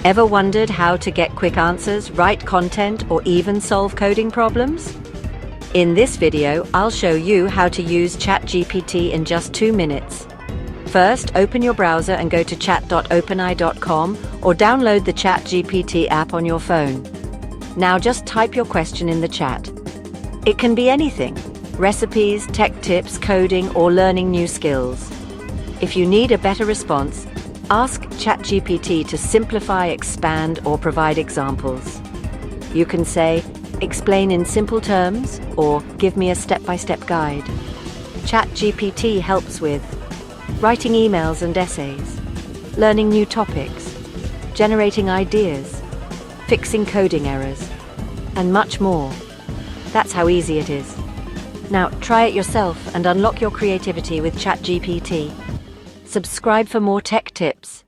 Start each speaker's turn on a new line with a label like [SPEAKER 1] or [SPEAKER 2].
[SPEAKER 1] Ever wondered how to get quick answers, write content, or even solve coding problems? In this video, I'll show you how to use ChatGPT in just 2 minutes. First, open your browser and go to chat.openai.com or download the ChatGPT app on your phone. Now just type your question in the chat. It can be anything: recipes, tech tips, coding, or learning new skills. If you need a better response, ask ChatGPT to simplify, expand, or provide examples. You can say, "Explain in simple terms," or "Give me a step-by-step guide." ChatGPT helps with writing emails and essays, learning new topics, generating ideas, fixing coding errors, and much more. That's how easy it is. Now try it yourself and unlock your creativity with ChatGPT. Subscribe for more tech tips.